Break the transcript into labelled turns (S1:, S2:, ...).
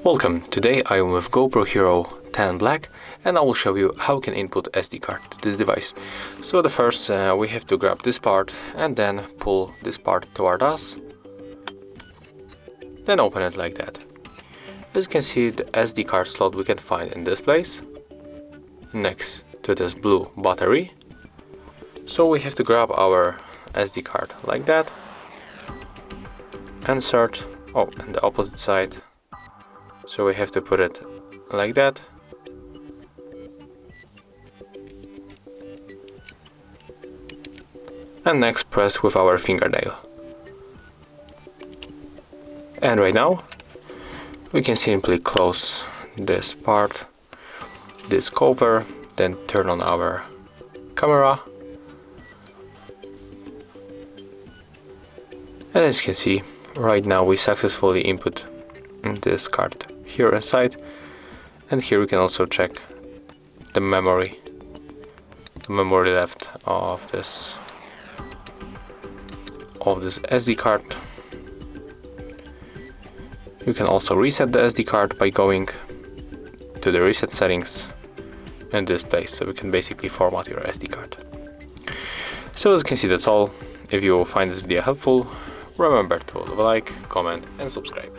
S1: Welcome, today I am with GoPro Hero 10 Black and I will show you how we can input SD card to this device. So the first we have to grab this part and then pull this part toward us. Then open it like that. As you can see, the SD card slot we can find in this place, next to this blue battery. So we have to grab our SD card like that, insert, on the opposite side. So we have to put it like that. And next press with our fingernail. And right now we can simply close this part, this cover, then turn on our camera. And as you can see, right now we successfully input this card here inside, and here we can also check the memory left of this SD card. You can also reset the SD card by going to the reset settings in this place, so we can basically format your SD card. So as you can see, that's all. If you find this video helpful, remember to leave a like, comment and subscribe.